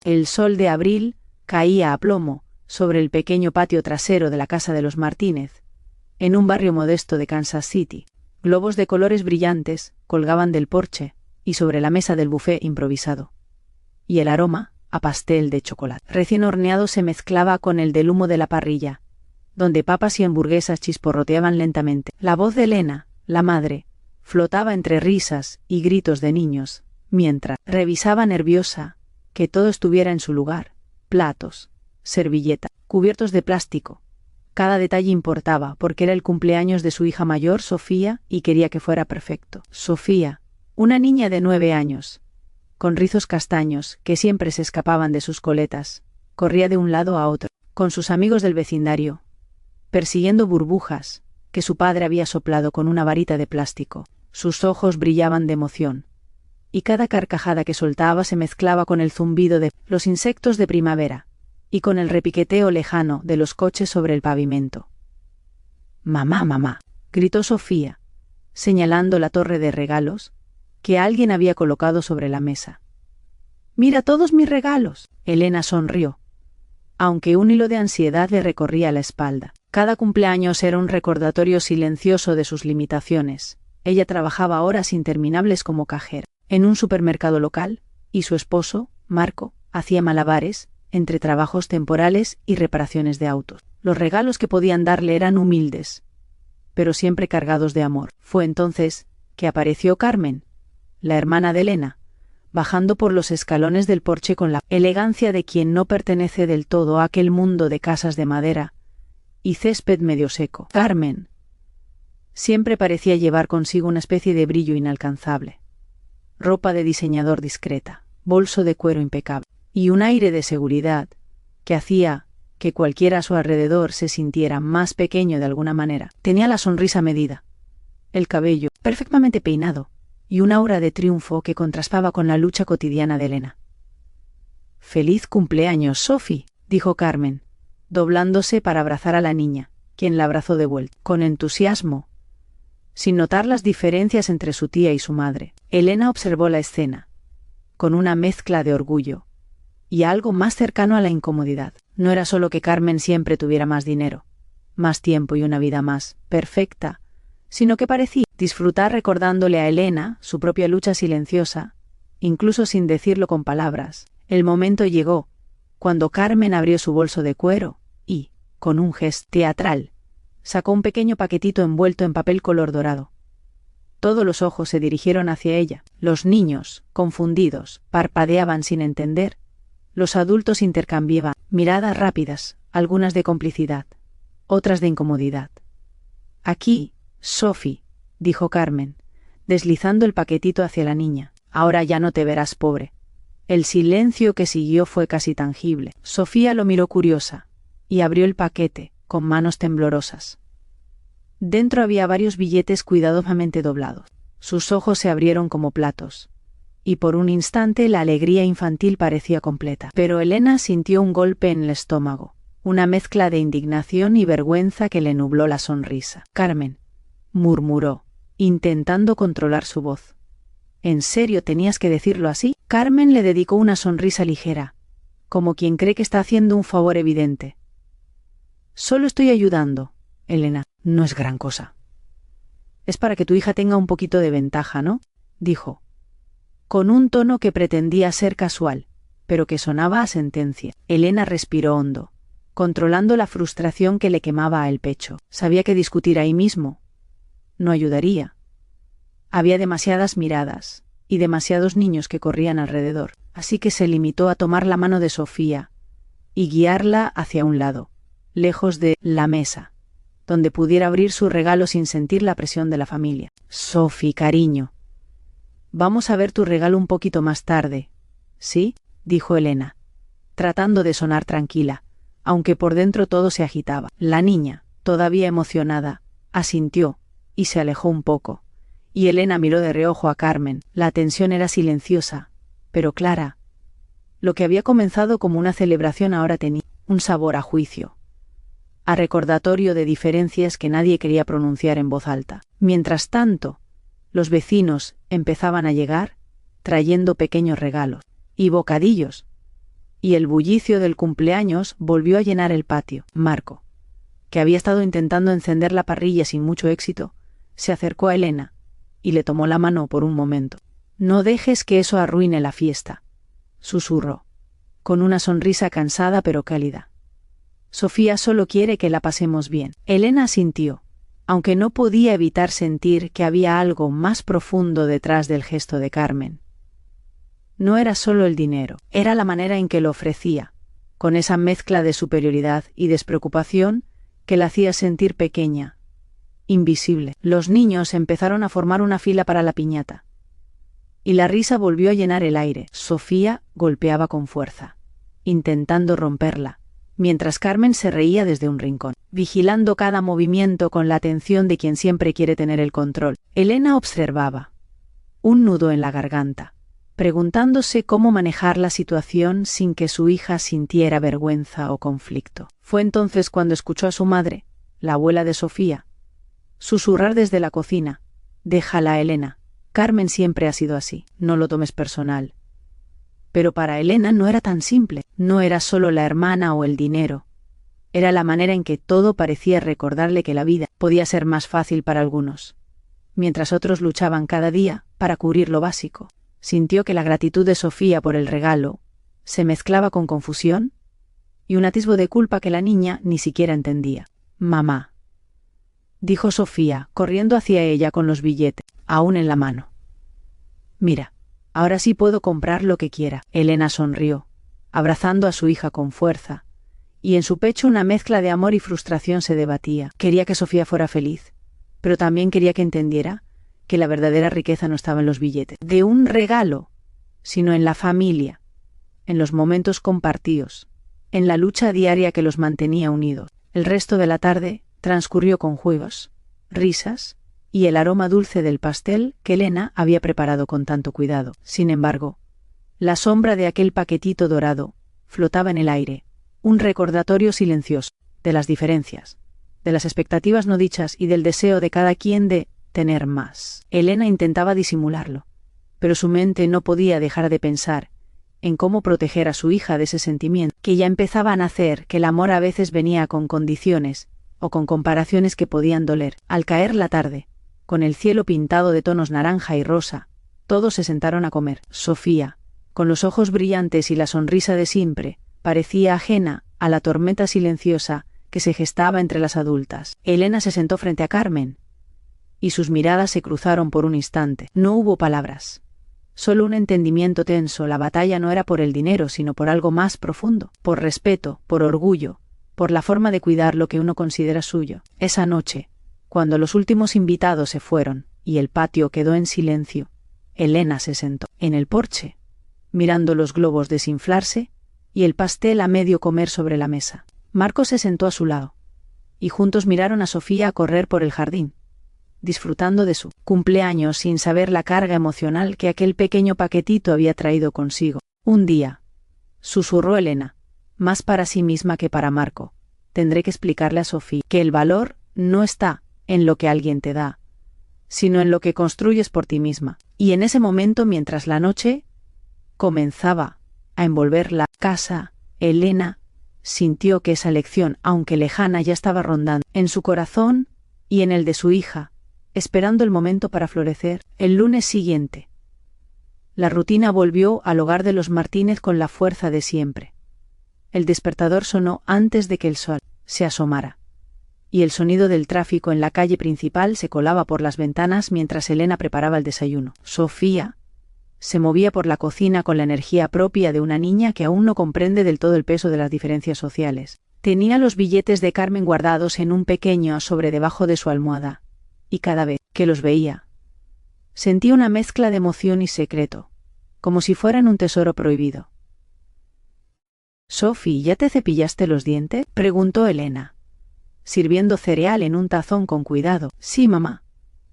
El sol de abril caía a plomo sobre el pequeño patio trasero de la casa de los Martínez, en un barrio modesto de Kansas City. Globos de colores brillantes colgaban del porche y sobre la mesa del buffet improvisado. Y el aroma a pastel de chocolate recién horneado se mezclaba con el del humo de la parrilla, donde papas y hamburguesas chisporroteaban lentamente. La voz de Elena, la madre, flotaba entre risas y gritos de niños, mientras revisaba nerviosa que todo estuviera en su lugar: platos, servilleta, cubiertos de plástico. Cada detalle importaba, porque era el cumpleaños de su hija mayor, Sofía, y quería que fuera perfecto. Sofía, una niña de 9 años, con rizos castaños que siempre se escapaban de sus coletas, corría de un lado a otro, con sus amigos del vecindario, persiguiendo burbujas que su padre había soplado con una varita de plástico. Sus ojos brillaban de emoción, y cada carcajada que soltaba se mezclaba con el zumbido de los insectos de primavera y con el repiqueteo lejano de los coches sobre el pavimento. «Mamá, mamá», gritó Sofía, señalando la torre de regalos que alguien había colocado sobre la mesa. «¡Mira todos mis regalos!». Elena sonrió, aunque un hilo de ansiedad le recorría la espalda. Cada cumpleaños era un recordatorio silencioso de sus limitaciones. Ella trabajaba horas interminables como cajera en un supermercado local, y su esposo, Marco, hacía malabares entre trabajos temporales y reparaciones de autos. Los regalos que podían darle eran humildes, pero siempre cargados de amor. Fue entonces que apareció Carmen, la hermana de Elena, bajando por los escalones del porche con la elegancia de quien no pertenece del todo a aquel mundo de casas de madera y césped medio seco. Carmen siempre parecía llevar consigo una especie de brillo inalcanzable. Ropa de diseñador discreta, bolso de cuero impecable y un aire de seguridad que hacía que cualquiera a su alrededor se sintiera más pequeño de alguna manera. Tenía la sonrisa medida, el cabello perfectamente peinado y un aura de triunfo que contrastaba con la lucha cotidiana de Elena. «¡Feliz cumpleaños, Sophie!», dijo Carmen, doblándose para abrazar a la niña, quien la abrazó de vuelta, con entusiasmo, sin notar las diferencias entre su tía y su madre. Elena observó la escena, con una mezcla de orgullo y algo más cercano a la incomodidad. No era solo que Carmen siempre tuviera más dinero, más tiempo y una vida más perfecta, sino que parecía disfrutar recordándole a Elena su propia lucha silenciosa, incluso sin decirlo con palabras. El momento llegó, cuando Carmen abrió su bolso de cuero y, con un gesto teatral, sacó un pequeño paquetito envuelto en papel color dorado. Todos los ojos se dirigieron hacia ella. Los niños, confundidos, parpadeaban sin entender. Los adultos intercambiaban miradas rápidas, algunas de complicidad, otras de incomodidad. «Aquí, Sophie», dijo Carmen, deslizando el paquetito hacia la niña. «Ahora ya no te verás pobre». El silencio que siguió fue casi tangible. Sofía lo miró curiosa y abrió el paquete con manos temblorosas. Dentro había varios billetes cuidadosamente doblados. Sus ojos se abrieron como platos, y por un instante la alegría infantil parecía completa. Pero Elena sintió un golpe en el estómago, una mezcla de indignación y vergüenza que le nubló la sonrisa. «Carmen», murmuró, intentando controlar su voz. «¿En serio tenías que decirlo así?». Carmen le dedicó una sonrisa ligera, como quien cree que está haciendo un favor evidente. «Solo estoy ayudando, Elena. No es gran cosa». «Es para que tu hija tenga un poquito de ventaja, ¿no?», dijo, con un tono que pretendía ser casual, pero que sonaba a sentencia. Elena respiró hondo, controlando la frustración que le quemaba el pecho. Sabía que discutir ahí mismo no ayudaría. Había demasiadas miradas y demasiados niños que corrían alrededor, así que se limitó a tomar la mano de Sofía y guiarla hacia un lado, lejos de la mesa, donde pudiera abrir su regalo sin sentir la presión de la familia. «Sophie, cariño, vamos a ver tu regalo un poquito más tarde, ¿sí?», dijo Elena, tratando de sonar tranquila, aunque por dentro todo se agitaba. La niña, todavía emocionada, asintió y se alejó un poco, y Elena miró de reojo a Carmen. La tensión era silenciosa, pero clara. Lo que había comenzado como una celebración ahora tenía un sabor a juicio, a recordatorio de diferencias que nadie quería pronunciar en voz alta. Mientras tanto, los vecinos empezaban a llegar, trayendo pequeños regalos y bocadillos. y el bullicio del cumpleaños volvió a llenar el patio. Marco, que había estado intentando encender la parrilla sin mucho éxito, se acercó a Elena y le tomó la mano por un momento. «No dejes que eso arruine la fiesta», susurró, con una sonrisa cansada pero cálida. «Sofía solo quiere que la pasemos bien». Elena asintió, aunque no podía evitar sentir que había algo más profundo detrás del gesto de Carmen. No era solo el dinero, era la manera en que lo ofrecía, con esa mezcla de superioridad y despreocupación que la hacía sentir pequeña, invisible. Los niños empezaron a formar una fila para la piñata, y la risa volvió a llenar el aire. Sofía golpeaba con fuerza, intentando romperla, mientras Carmen se reía desde un rincón, vigilando cada movimiento con la atención de quien siempre quiere tener el control. Elena observaba, un nudo en la garganta, preguntándose cómo manejar la situación sin que su hija sintiera vergüenza o conflicto. Fue entonces cuando escuchó a su madre, la abuela de Sofía, susurrar desde la cocina: «Déjala, Elena. Carmen siempre ha sido así, no lo tomes personal». Pero para Elena no era tan simple, no era solo la hermana o el dinero. Era la manera en que todo parecía recordarle que la vida podía ser más fácil para algunos, mientras otros luchaban cada día para cubrir lo básico. Sintió que la gratitud de Sofía por el regalo se mezclaba con confusión y un atisbo de culpa que la niña ni siquiera entendía. «Mamá», dijo Sofía, corriendo hacia ella con los billetes aún en la mano. «Mira, ahora sí puedo comprar lo que quiera». Elena sonrió, abrazando a su hija con fuerza, y en su pecho una mezcla de amor y frustración se debatía. Quería que Sofía fuera feliz, pero también quería que entendiera que la verdadera riqueza no estaba en los billetes de un regalo, sino en la familia, en los momentos compartidos, en la lucha diaria que los mantenía unidos. El resto de la tarde transcurrió con juegos, risas y el aroma dulce del pastel que Elena había preparado con tanto cuidado. Sin embargo, la sombra de aquel paquetito dorado flotaba en el aire, un recordatorio silencioso de las diferencias, de las expectativas no dichas y del deseo de cada quien de tener más. Elena intentaba disimularlo, pero su mente no podía dejar de pensar en cómo proteger a su hija de ese sentimiento que ya empezaba a nacer, que el amor a veces venía con condiciones o con comparaciones que podían doler. Al caer la tarde, con el cielo pintado de tonos naranja y rosa, todos se sentaron a comer. Sofía, con los ojos brillantes y la sonrisa de siempre, parecía ajena a la tormenta silenciosa que se gestaba entre las adultas. Elena se sentó frente a Carmen, y sus miradas se cruzaron por un instante. No hubo palabras, solo un entendimiento tenso. La batalla no era por el dinero, sino por algo más profundo, por respeto, por orgullo, por la forma de cuidar lo que uno considera suyo. Esa noche, cuando los últimos invitados se fueron y el patio quedó en silencio, Elena se sentó en el porche, mirando los globos desinflarse y el pastel a medio comer sobre la mesa. Marco se sentó a su lado, y juntos miraron a Sofía correr por el jardín, disfrutando de su cumpleaños sin saber la carga emocional que aquel pequeño paquetito había traído consigo. «Un día», susurró Elena, más para sí misma que para Marco, «tendré que explicarle a Sofía que el valor no está en lo que alguien te da, sino en lo que construyes por ti misma». Y en ese momento, mientras la noche comenzaba a envolver la casa, Elena sintió que esa lección, aunque lejana, ya estaba rondando en su corazón y en el de su hija, esperando el momento para florecer. El lunes siguiente, la rutina volvió al hogar de los Martínez con la fuerza de siempre. El despertador sonó antes de que el sol se asomara, y el sonido del tráfico en la calle principal se colaba por las ventanas mientras Elena preparaba el desayuno. Sofía se movía por la cocina con la energía propia de una niña que aún no comprende del todo el peso de las diferencias sociales. Tenía los billetes de Carmen guardados en un pequeño sobre debajo de su almohada, y cada vez que los veía, sentía una mezcla de emoción y secreto, como si fueran un tesoro prohibido. «Sophie, ¿ya te cepillaste los dientes?», preguntó Elena, sirviendo cereal en un tazón con cuidado. «Sí, mamá»,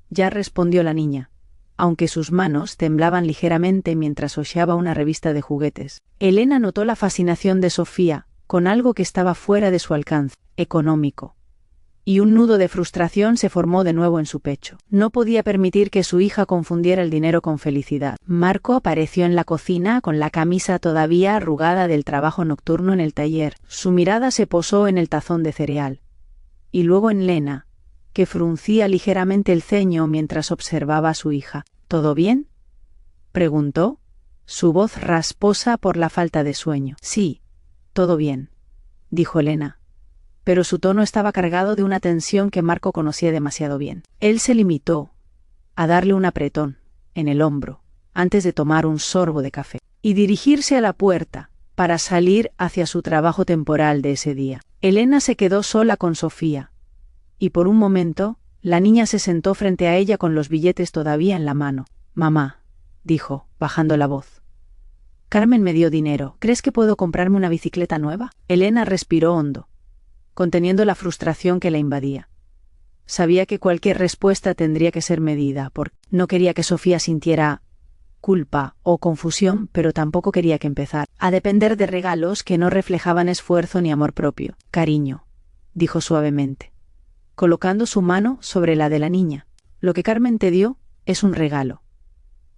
ya respondió la niña, aunque sus manos temblaban ligeramente mientras hojeaba una revista de juguetes. Elena notó la fascinación de Sofía con algo que estaba fuera de su alcance, económico, y un nudo de frustración se formó de nuevo en su pecho. No podía permitir que su hija confundiera el dinero con felicidad. Marco apareció en la cocina con la camisa todavía arrugada del trabajo nocturno en el taller. Su mirada se posó en el tazón de cereal. Y luego en Lena, que fruncía ligeramente el ceño mientras observaba a su hija. ¿Todo bien?, preguntó, su voz rasposa por la falta de sueño. Sí, todo bien, dijo Lena, pero su tono estaba cargado de una tensión que Marco conocía demasiado bien. Él se limitó a darle un apretón en el hombro antes de tomar un sorbo de café y dirigirse a la puerta para salir hacia su trabajo temporal de ese día. Elena se quedó sola con Sofía, y por un momento la niña se sentó frente a ella con los billetes todavía en la mano. Mamá, dijo, bajando la voz. Carmen me dio dinero. ¿Crees que puedo comprarme una bicicleta nueva? Elena respiró hondo, conteniendo la frustración que la invadía. Sabía que cualquier respuesta tendría que ser medida, porque no quería que Sofía sintiera culpa o confusión, pero tampoco quería que empezara a depender de regalos que no reflejaban esfuerzo ni amor propio. Cariño, dijo suavemente, colocando su mano sobre la de la niña. Lo que Carmen te dio es un regalo.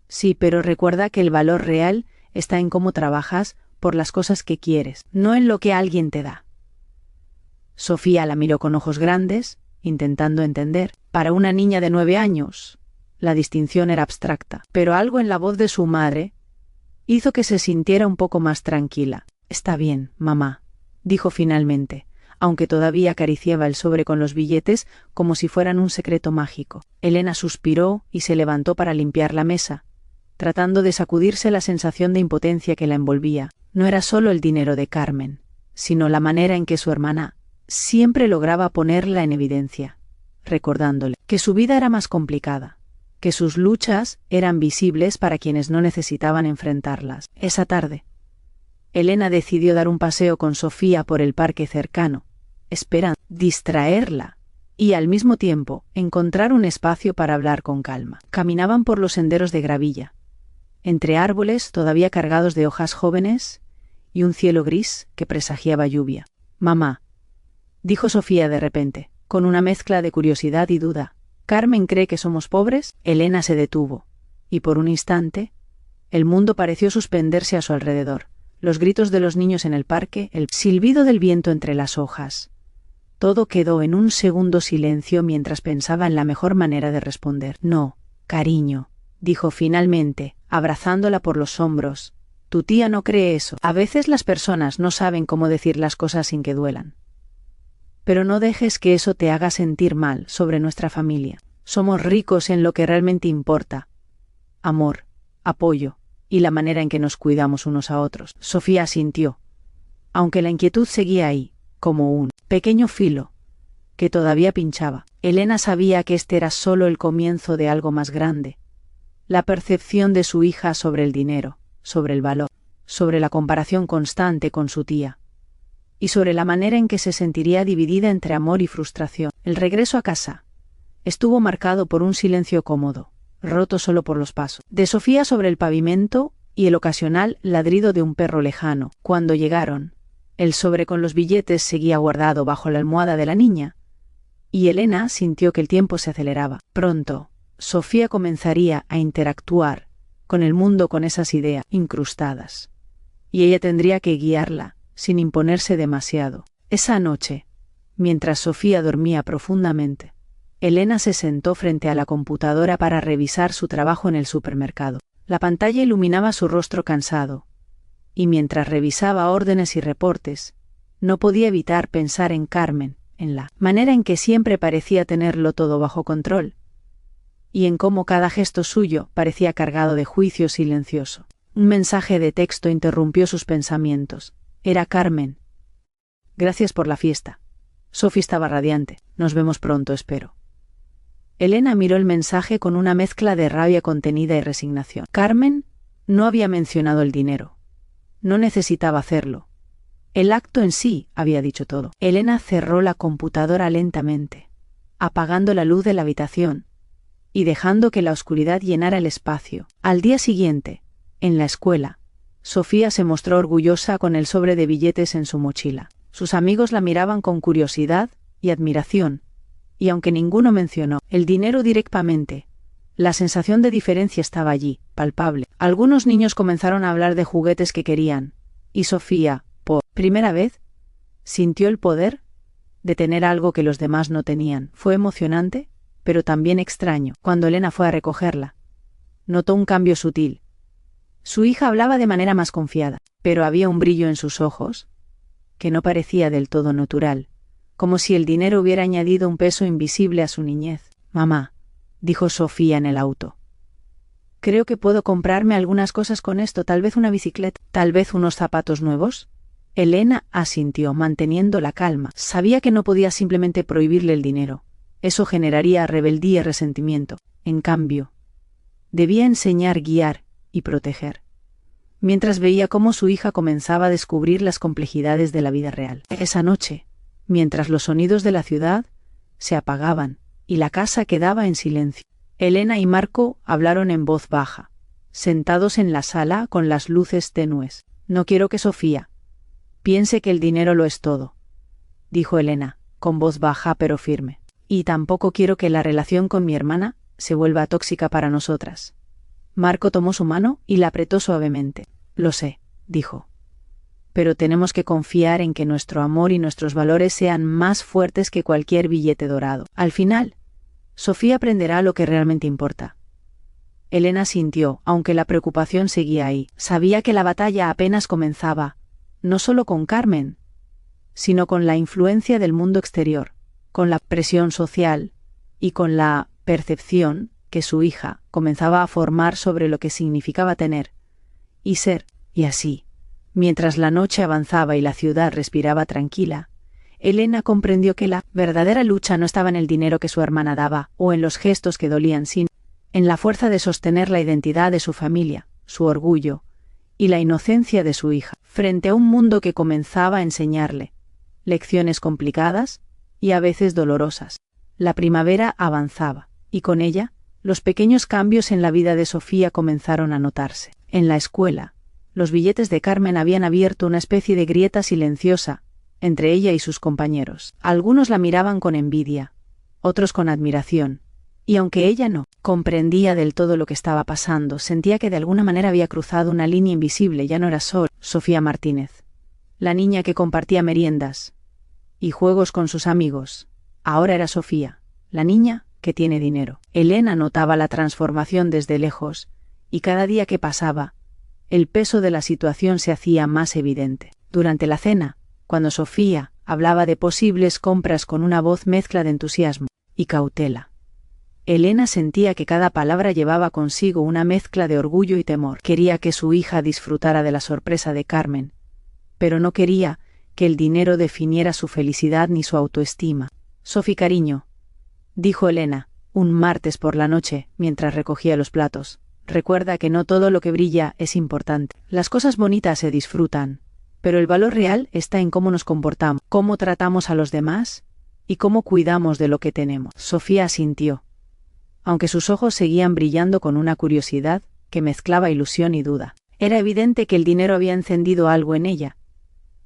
Sí, pero recuerda que el valor real está en cómo trabajas por las cosas que quieres, no en lo que alguien te da. Sofía la miró con ojos grandes, intentando entender. Para una niña de 9 años, la distinción era abstracta, pero algo en la voz de su madre hizo que se sintiera un poco más tranquila. Está bien, mamá, dijo finalmente, aunque todavía acariciaba el sobre con los billetes como si fueran un secreto mágico. Elena suspiró y se levantó para limpiar la mesa, tratando de sacudirse la sensación de impotencia que la envolvía. No era solo el dinero de Carmen, sino la manera en que su hermana siempre lograba ponerla en evidencia, recordándole que su vida era más complicada, que sus luchas eran visibles para quienes no necesitaban enfrentarlas. Esa tarde, Elena decidió dar un paseo con Sofía por el parque cercano, esperando distraerla y al mismo tiempo encontrar un espacio para hablar con calma. Caminaban por los senderos de gravilla, entre árboles todavía cargados de hojas jóvenes y un cielo gris que presagiaba lluvia. Mamá, dijo Sofía de repente, con una mezcla de curiosidad y duda, ¿Carmen cree que somos pobres? Elena se detuvo, y por un instante, el mundo pareció suspenderse a su alrededor. Los gritos de los niños en el parque, el silbido del viento entre las hojas. Todo quedó en un segundo silencio mientras pensaba en la mejor manera de responder. No, cariño, dijo finalmente, abrazándola por los hombros. Tu tía no cree eso. A veces las personas no saben cómo decir las cosas sin que duelan. Pero no dejes que eso te haga sentir mal sobre nuestra familia. Somos ricos en lo que realmente importa. Amor, apoyo y la manera en que nos cuidamos unos a otros. Sofía asintió, aunque la inquietud seguía ahí, como un pequeño filo que todavía pinchaba. Elena sabía que este era solo el comienzo de algo más grande. La percepción de su hija sobre el dinero, sobre el valor, sobre la comparación constante con su tía, y sobre la manera en que se sentiría dividida entre amor y frustración. El regreso a casa estuvo marcado por un silencio cómodo, roto solo por los pasos de Sofía sobre el pavimento y el ocasional ladrido de un perro lejano. Cuando llegaron, el sobre con los billetes seguía guardado bajo la almohada de la niña, y Elena sintió que el tiempo se aceleraba. Pronto, Sofía comenzaría a interactuar con el mundo con esas ideas incrustadas, y ella tendría que guiarla, sin imponerse demasiado. Esa noche, mientras Sofía dormía profundamente, Elena se sentó frente a la computadora para revisar su trabajo en el supermercado. La pantalla iluminaba su rostro cansado, y mientras revisaba órdenes y reportes, no podía evitar pensar en Carmen, en la manera en que siempre parecía tenerlo todo bajo control, y en cómo cada gesto suyo parecía cargado de juicio silencioso. Un mensaje de texto interrumpió sus pensamientos. Era Carmen. Gracias por la fiesta. Sophie estaba radiante. Nos vemos pronto, espero. Elena miró el mensaje con una mezcla de rabia contenida y resignación. Carmen no había mencionado el dinero. No necesitaba hacerlo. El acto en sí había dicho todo. Elena cerró la computadora lentamente, apagando la luz de la habitación y dejando que la oscuridad llenara el espacio. Al día siguiente, en la escuela, Sofía se mostró orgullosa con el sobre de billetes en su mochila. Sus amigos la miraban con curiosidad y admiración, y aunque ninguno mencionó el dinero directamente, la sensación de diferencia estaba allí, palpable. Algunos niños comenzaron a hablar de juguetes que querían, y Sofía, por primera vez, sintió el poder de tener algo que los demás no tenían. Fue emocionante, pero también extraño. Cuando Elena fue a recogerla, notó un cambio sutil. Su hija hablaba de manera más confiada, pero había un brillo en sus ojos que no parecía del todo natural, como si el dinero hubiera añadido un peso invisible a su niñez. «Mamá», dijo Sofía en el auto, «creo que puedo comprarme algunas cosas con esto, tal vez una bicicleta, tal vez unos zapatos nuevos». Elena asintió, manteniendo la calma. Sabía que no podía simplemente prohibirle el dinero. Eso generaría rebeldía y resentimiento. En cambio, debía enseñar, guiar y proteger. Mientras veía cómo su hija comenzaba a descubrir las complejidades de la vida real. Esa noche, mientras los sonidos de la ciudad se apagaban y la casa quedaba en silencio, Elena y Marco hablaron en voz baja, sentados en la sala con las luces tenues. «No quiero que Sofía piense que el dinero lo es todo», dijo Elena, con voz baja pero firme. «Y tampoco quiero que la relación con mi hermana se vuelva tóxica para nosotras». Marco tomó su mano y la apretó suavemente. «Lo sé», dijo, «pero tenemos que confiar en que nuestro amor y nuestros valores sean más fuertes que cualquier billete dorado. Al final, Sofía aprenderá lo que realmente importa». Elena sintió, aunque la preocupación seguía ahí. Sabía que la batalla apenas comenzaba, no solo con Carmen, sino con la influencia del mundo exterior, con la presión social y con la percepción que su hija comenzaba a formar sobre lo que significaba tener y ser. Y así, mientras la noche avanzaba y la ciudad respiraba tranquila, Elena comprendió que la verdadera lucha no estaba en el dinero que su hermana daba o en los gestos que dolían, sino en la fuerza de sostener la identidad de su familia, su orgullo y la inocencia de su hija, frente a un mundo que comenzaba a enseñarle lecciones complicadas y a veces dolorosas. La primavera avanzaba, y con ella, los pequeños cambios en la vida de Sofía comenzaron a notarse. En la escuela, los billetes de Carmen habían abierto una especie de grieta silenciosa entre ella y sus compañeros. Algunos la miraban con envidia, otros con admiración, y aunque ella no comprendía del todo lo que estaba pasando, sentía que de alguna manera había cruzado una línea invisible. Ya no era solo Sofía Martínez, la niña que compartía meriendas y juegos con sus amigos. Ahora era Sofía, la niña que tiene dinero. Elena notaba la transformación desde lejos, y cada día que pasaba, el peso de la situación se hacía más evidente. Durante la cena, cuando Sofía hablaba de posibles compras con una voz mezcla de entusiasmo y cautela, Elena sentía que cada palabra llevaba consigo una mezcla de orgullo y temor. Quería que su hija disfrutara de la sorpresa de Carmen, pero no quería que el dinero definiera su felicidad ni su autoestima. «Sofi, cariño», dijo Elena, un martes por la noche, mientras recogía los platos, «recuerda que no todo lo que brilla es importante. Las cosas bonitas se disfrutan, pero el valor real está en cómo nos comportamos, cómo tratamos a los demás y cómo cuidamos de lo que tenemos». Sofía asintió, aunque sus ojos seguían brillando con una curiosidad que mezclaba ilusión y duda. Era evidente que el dinero había encendido algo en ella,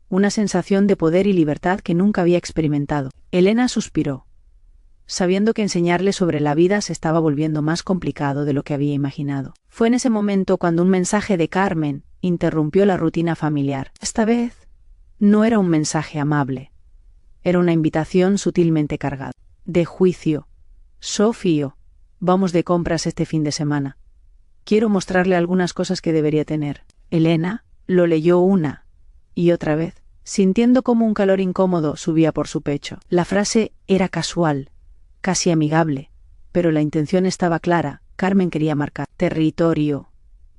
una sensación de poder y libertad que nunca había experimentado. Elena suspiró, sabiendo que enseñarle sobre la vida se estaba volviendo más complicado de lo que había imaginado. Fue en ese momento cuando un mensaje de Carmen interrumpió la rutina familiar. Esta vez no era un mensaje amable, era una invitación sutilmente cargada de juicio. «Sofía, vamos de compras este fin de semana. Quiero mostrarle algunas cosas que debería tener». Elena lo leyó una y otra vez, sintiendo como un calor incómodo subía por su pecho. La frase era casual, casi amigable, pero la intención estaba clara. Carmen quería marcar territorio,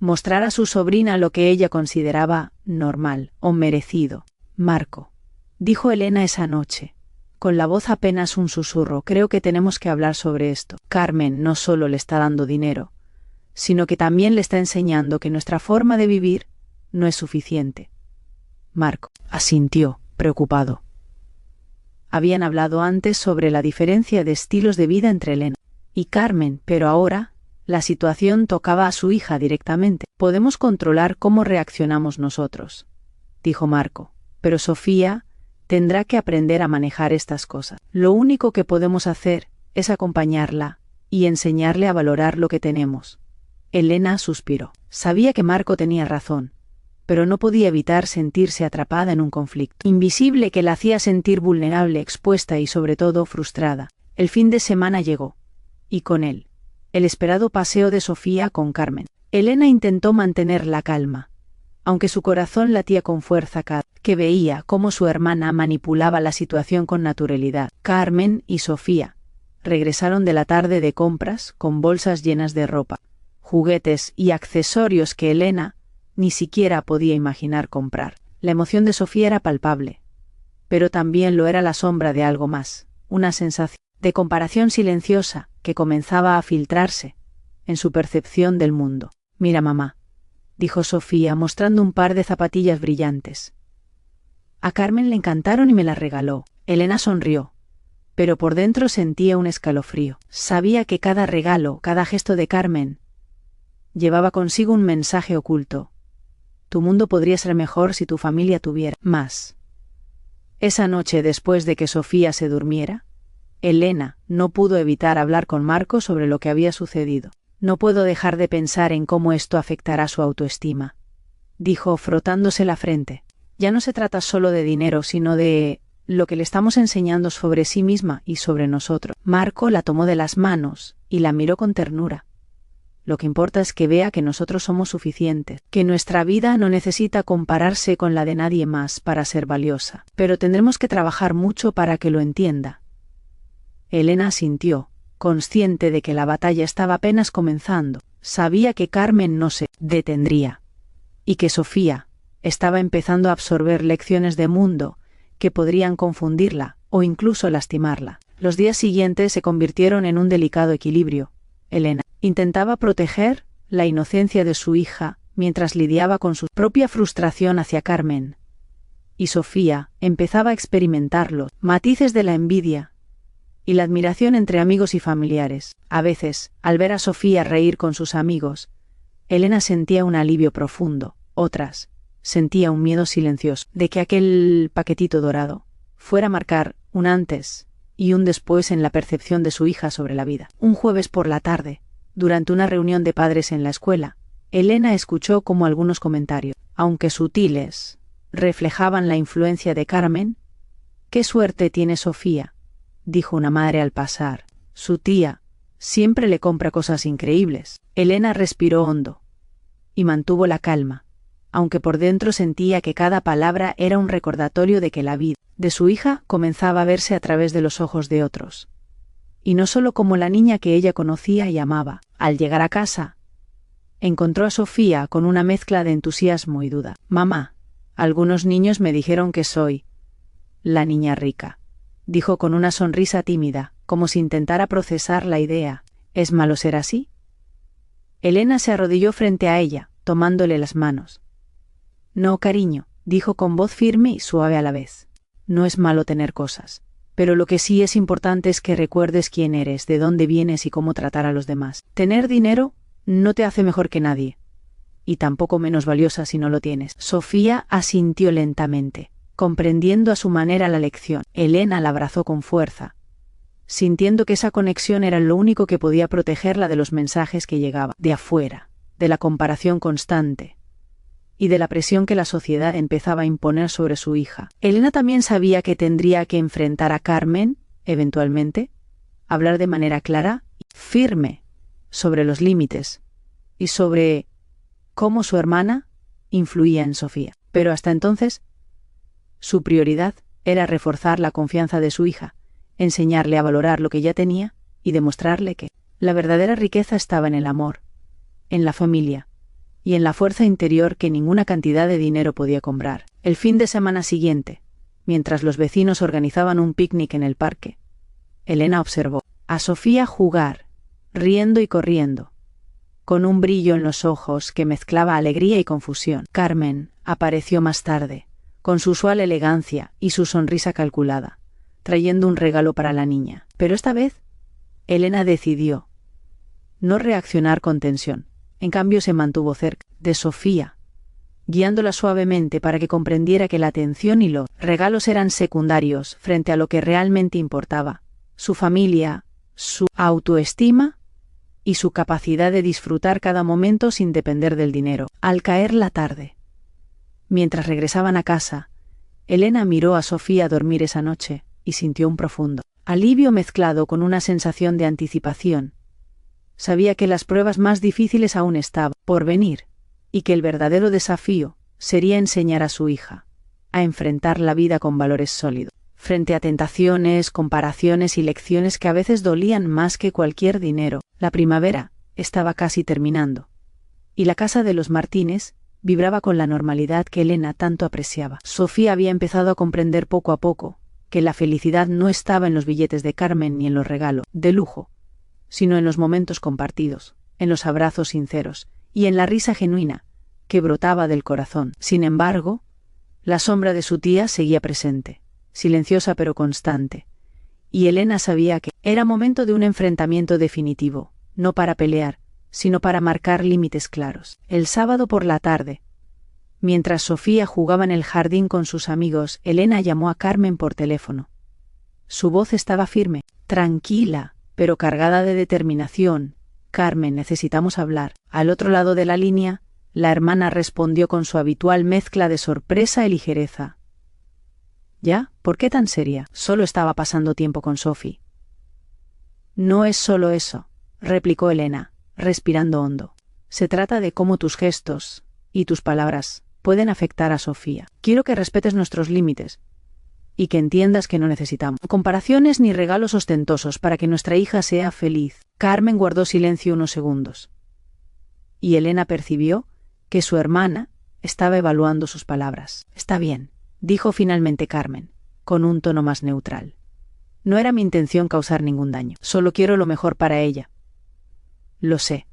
mostrar a su sobrina lo que ella consideraba normal o merecido. «Marco», dijo Elena esa noche, con la voz apenas un susurro, «creo que tenemos que hablar sobre esto. Carmen no solo le está dando dinero, sino que también le está enseñando que nuestra forma de vivir no es suficiente». Marco asintió, preocupado. Habían hablado antes sobre la diferencia de estilos de vida entre Elena y Carmen, pero ahora la situación tocaba a su hija directamente. «Podemos controlar cómo reaccionamos nosotros», dijo Marco, «pero Sofía Tendrá que aprender a manejar estas cosas. Lo único que podemos hacer es acompañarla y enseñarle a valorar lo que tenemos. Elena suspiró. Sabía que Marco tenía razón, pero no podía evitar sentirse atrapada en un conflicto invisible que la hacía sentir vulnerable, expuesta y sobre todo frustrada. El fin de semana llegó, y con él, el esperado paseo de Sofía con Carmen. Elena intentó mantener la calma, aunque su corazón latía con fuerza cada vez que veía cómo su hermana manipulaba la situación con naturalidad. Carmen y Sofía regresaron de la tarde de compras con bolsas llenas de ropa, juguetes y accesorios que Elena ni siquiera podía imaginar comprar. La emoción de Sofía era palpable, pero también lo era la sombra de algo más, una sensación de comparación silenciosa que comenzaba a filtrarse en su percepción del mundo. «Mira, mamá», dijo Sofía, mostrando un par de zapatillas brillantes. «A Carmen le encantaron y me las regaló». Elena sonrió, pero por dentro sentía un escalofrío. Sabía que cada regalo, cada gesto de Carmen, llevaba consigo un mensaje oculto. Tu mundo podría ser mejor si tu familia tuviera más. Esa noche, después de que Sofía se durmiera, Elena no pudo evitar hablar con Marco sobre lo que había sucedido. «No puedo dejar de pensar en cómo esto afectará su autoestima», dijo frotándose la frente. «Ya no se trata solo de dinero, sino de lo que le estamos enseñando sobre sí misma y sobre nosotros». Marco la tomó de las manos y la miró con ternura. «Lo que importa es que vea que nosotros somos suficientes, que nuestra vida no necesita compararse con la de nadie más para ser valiosa. Pero tendremos que trabajar mucho para que lo entienda». Elena asintió, consciente de que la batalla estaba apenas comenzando. Sabía que Carmen no se detendría, y que Sofía estaba empezando a absorber lecciones de mundo que podrían confundirla o incluso lastimarla. Los días siguientes se convirtieron en un delicado equilibrio. Elena intentaba proteger la inocencia de su hija mientras lidiaba con su propia frustración hacia Carmen, y Sofía empezaba a experimentar los matices de la envidia y la admiración entre amigos y familiares. A veces, al ver a Sofía reír con sus amigos, Elena sentía un alivio profundo. Otras, sentía un miedo silencioso de que aquel paquetito dorado fuera a marcar un antes y un después en la percepción de su hija sobre la vida. Un jueves por la tarde, durante una reunión de padres en la escuela, Elena escuchó cómo algunos comentarios, aunque sutiles, reflejaban la influencia de Carmen. «Qué suerte tiene Sofía», dijo una madre al pasar. «Su tía siempre le compra cosas increíbles». Elena respiró hondo y mantuvo la calma, aunque por dentro sentía que cada palabra era un recordatorio de que la vida de su hija comenzaba a verse a través de los ojos de otros, y no solo como la niña que ella conocía y amaba. Al llegar a casa, encontró a Sofía con una mezcla de entusiasmo y duda. «Mamá, algunos niños me dijeron que soy la niña rica», dijo con una sonrisa tímida, como si intentara procesar la idea. «¿Es malo ser así?». Elena se arrodilló frente a ella, tomándole las manos. «No, cariño», dijo con voz firme y suave a la vez. «No es malo tener cosas, pero lo que sí es importante es que recuerdes quién eres, de dónde vienes y cómo tratar a los demás. Tener dinero no te hace mejor que nadie, y tampoco menos valiosa si no lo tienes». Sofía asintió lentamente, comprendiendo a su manera la lección. Elena la abrazó con fuerza, sintiendo que esa conexión era lo único que podía protegerla de los mensajes que llegaban de afuera, de la comparación constante y de la presión que la sociedad empezaba a imponer sobre su hija. Elena también sabía que tendría que enfrentar a Carmen, eventualmente, hablar de manera clara y firme sobre los límites y sobre cómo su hermana influía en Sofía. Pero hasta entonces, su prioridad era reforzar la confianza de su hija, enseñarle a valorar lo que ya tenía y demostrarle que la verdadera riqueza estaba en el amor, en la familia y en la fuerza interior que ninguna cantidad de dinero podía comprar. El fin de semana siguiente, mientras los vecinos organizaban un picnic en el parque, Elena observó a Sofía jugar, riendo y corriendo, con un brillo en los ojos que mezclaba alegría y confusión. Carmen apareció más tarde, con su usual elegancia y su sonrisa calculada, trayendo un regalo para la niña. Pero esta vez, Elena decidió no reaccionar con tensión. En cambio, se mantuvo cerca de Sofía guiándola suavemente para que comprendiera que la atención y los regalos eran secundarios frente a lo que realmente importaba: su familia, su autoestima y su capacidad de disfrutar cada momento sin depender del dinero. Al caer la tarde, mientras regresaban a casa, Elena miró a Sofía dormir esa noche y sintió un profundo alivio mezclado con una sensación de anticipación. Sabía que las pruebas más difíciles aún estaban por venir, y que el verdadero desafío sería enseñar a su hija a enfrentar la vida con valores sólidos, frente a tentaciones, comparaciones y lecciones que a veces dolían más que cualquier dinero. La primavera estaba casi terminando, y la casa de los Martínez vibraba con la normalidad que Elena tanto apreciaba. Sofía había empezado a comprender poco a poco que la felicidad no estaba en los billetes de Carmen ni en los regalos de lujo, sino en los momentos compartidos, en los abrazos sinceros y en la risa genuina que brotaba del corazón. Sin embargo, la sombra de su tía seguía presente, silenciosa pero constante, y Elena sabía que era momento de un enfrentamiento definitivo, no para pelear, sino para marcar límites claros. El sábado por la tarde, mientras Sofía jugaba en el jardín con sus amigos, Elena llamó a Carmen por teléfono. Su voz estaba firme, tranquila, pero cargada de determinación. «Carmen, necesitamos hablar». Al otro lado de la línea, la hermana respondió con su habitual mezcla de sorpresa y ligereza. «¿Ya? ¿Por qué tan seria?» «Solo estaba pasando tiempo con Sophie». «No es solo eso», replicó Elena, respirando hondo. «Se trata de cómo tus gestos y tus palabras pueden afectar a Sofía. Quiero que respetes nuestros límites y que entiendas que no necesitamos comparaciones ni regalos ostentosos para que nuestra hija sea feliz». Carmen guardó silencio unos segundos, y Elena percibió que su hermana estaba evaluando sus palabras. «Está bien», dijo finalmente Carmen, con un tono más neutral. «No era mi intención causar ningún daño. Solo quiero lo mejor para ella». «Lo sé»,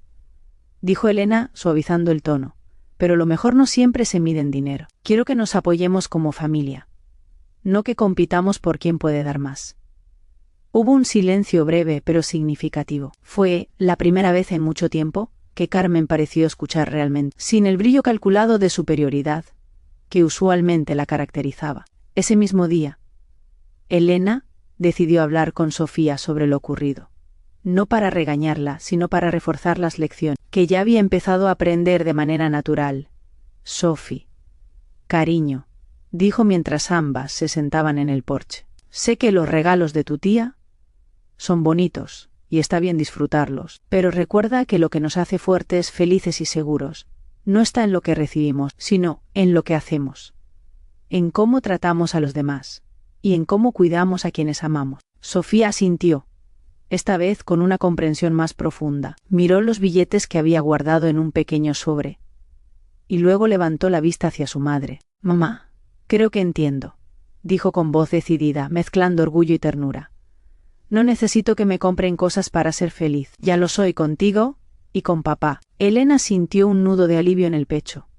dijo Elena suavizando el tono, «pero lo mejor no siempre se mide en dinero. Quiero que nos apoyemos como familia, no que compitamos por quién puede dar más». Hubo un silencio breve pero significativo. Fue la primera vez en mucho tiempo que Carmen pareció escuchar realmente, sin el brillo calculado de superioridad que usualmente la caracterizaba. Ese mismo día, Elena decidió hablar con Sofía sobre lo ocurrido, no para regañarla, sino para reforzar las lecciones que ya había empezado a aprender de manera natural. «Sophie, cariño», dijo mientras ambas se sentaban en el porche, «sé que los regalos de tu tía son bonitos y está bien disfrutarlos, pero recuerda que lo que nos hace fuertes, felices y seguros no está en lo que recibimos, sino en lo que hacemos, en cómo tratamos a los demás y en cómo cuidamos a quienes amamos». Sofía asintió, esta vez con una comprensión más profunda. Miró los billetes que había guardado en un pequeño sobre, y luego levantó la vista hacia su madre. «Mamá, creo que entiendo», dijo con voz decidida, mezclando orgullo y ternura. «No necesito que me compren cosas para ser feliz. Ya lo soy contigo y con papá». Elena sintió un nudo de alivio en el pecho,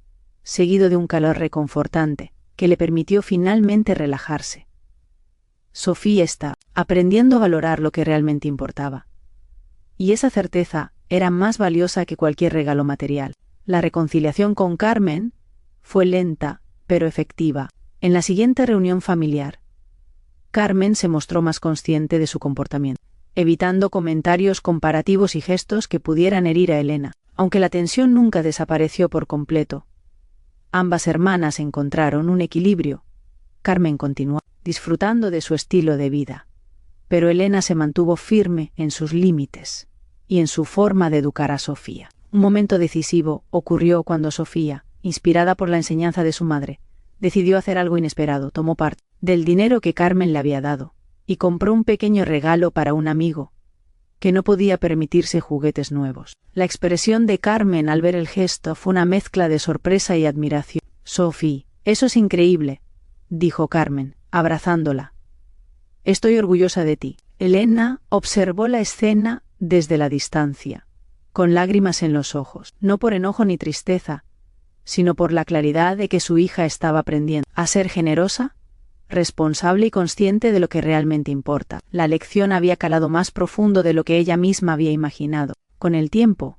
seguido de un calor reconfortante, que le permitió finalmente relajarse. Sofía está aprendiendo a valorar lo que realmente importaba, y esa certeza era más valiosa que cualquier regalo material. La reconciliación con Carmen fue lenta, pero efectiva. En la siguiente reunión familiar, Carmen se mostró más consciente de su comportamiento, evitando comentarios comparativos y gestos que pudieran herir a Elena. Aunque la tensión nunca desapareció por completo, ambas hermanas encontraron un equilibrio. Carmen continuó disfrutando de su estilo de vida, pero Elena se mantuvo firme en sus límites y en su forma de educar a Sofía. Un momento decisivo ocurrió cuando Sofía, inspirada por la enseñanza de su madre, decidió hacer algo inesperado. Tomó parte del dinero que Carmen le había dado y compró un pequeño regalo para un amigo que no podía permitirse juguetes nuevos. La expresión de Carmen al ver el gesto fue una mezcla de sorpresa y admiración. «Sophie, eso es increíble», dijo Carmen, abrazándola. «Estoy orgullosa de ti». Elena observó la escena desde la distancia, con lágrimas en los ojos, no por enojo ni tristeza, sino por la claridad de que su hija estaba aprendiendo a ser generosa, responsable y consciente de lo que realmente importa. La lección había calado más profundo de lo que ella misma había imaginado. Con el tiempo,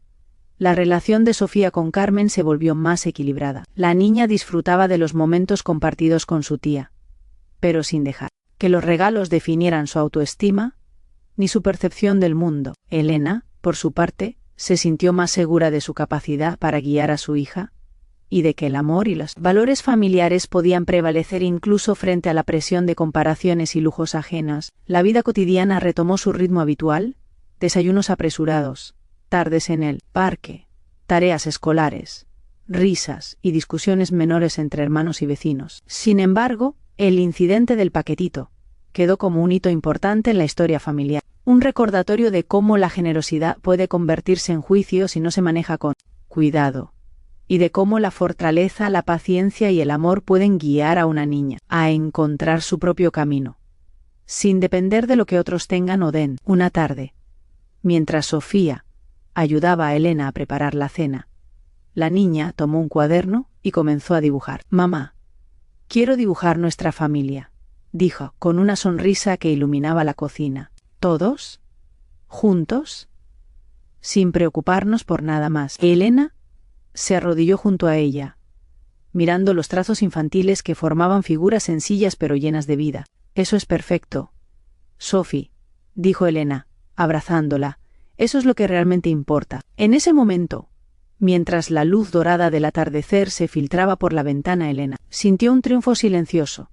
La relación de Sofía con Carmen se volvió más equilibrada. La niña disfrutaba de los momentos compartidos con su tía, pero sin dejar que los regalos definieran su autoestima ni su percepción del mundo. Elena, por su parte, se sintió más segura de su capacidad para guiar a su hija, y de que el amor y los valores familiares podían prevalecer incluso frente a la presión de comparaciones y lujos ajenos. La vida cotidiana retomó su ritmo habitual: desayunos apresurados, tardes en el parque, tareas escolares, risas y discusiones menores entre hermanos y vecinos. Sin embargo, el incidente del paquetito quedó como un hito importante en la historia familiar, un recordatorio de cómo la generosidad puede convertirse en juicio si no se maneja con cuidado, y de cómo la fortaleza, la paciencia y el amor pueden guiar a una niña a encontrar su propio camino, sin depender de lo que otros tengan o den. Una tarde, mientras Sofía ayudaba a Elena a preparar la cena, la niña tomó un cuaderno y comenzó a dibujar. «Mamá, quiero dibujar nuestra familia», dijo, con una sonrisa que iluminaba la cocina. «¿Todos? ¿Juntos? Sin preocuparnos por nada más». Elena se arrodilló junto a ella, mirando los trazos infantiles que formaban figuras sencillas pero llenas de vida. «Eso es perfecto, Sophie», dijo Elena, abrazándola. «Eso es lo que realmente importa». En ese momento, mientras la luz dorada del atardecer se filtraba por la ventana, Elena sintió un triunfo silencioso.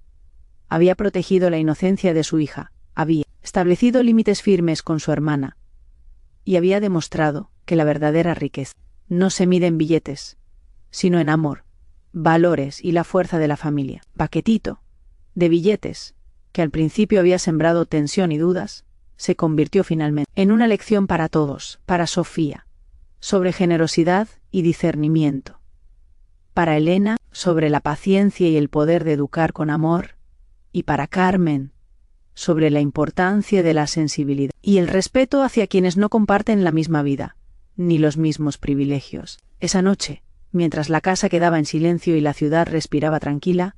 Había protegido la inocencia de su hija, había establecido límites firmes con su hermana, y había demostrado que la verdadera riqueza no se mide en billetes, sino en amor, valores y la fuerza de la familia. Paquetito de billetes, que al principio había sembrado tensión y dudas, se convirtió finalmente en una lección para todos: para Sofía, sobre generosidad y discernimiento; para Elena, sobre la paciencia y el poder de educar con amor; y para Carmen, sobre la importancia de la sensibilidad y el respeto hacia quienes no comparten la misma vida, ni los mismos privilegios. Esa noche, mientras la casa quedaba en silencio y la ciudad respiraba tranquila,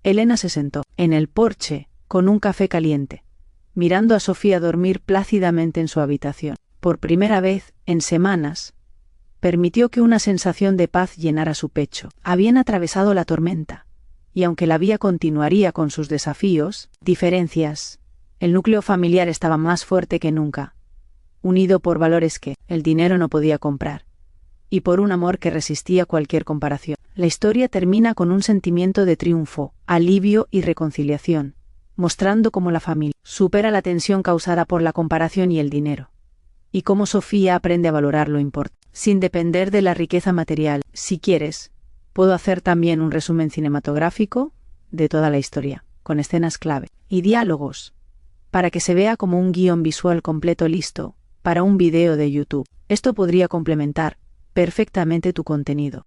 Elena se sentó en el porche con un café caliente, mirando a Sofía dormir plácidamente en su habitación. Por primera vez en semanas, permitió que una sensación de paz llenara su pecho. Habían atravesado la tormenta, y aunque la vida continuaría con sus desafíos, diferencias, el núcleo familiar estaba más fuerte que nunca, unido por valores que el dinero no podía comprar, y por un amor que resistía cualquier comparación. La historia termina con un sentimiento de triunfo, alivio y reconciliación, mostrando cómo la familia supera la tensión causada por la comparación y el dinero, y cómo Sofía aprende a valorar lo importante, sin depender de la riqueza material. Si quieres, puedo hacer también un resumen cinematográfico de toda la historia, con escenas clave y diálogos, para que se vea como un guión visual completo listo para un video de YouTube. Esto podría complementar perfectamente tu contenido.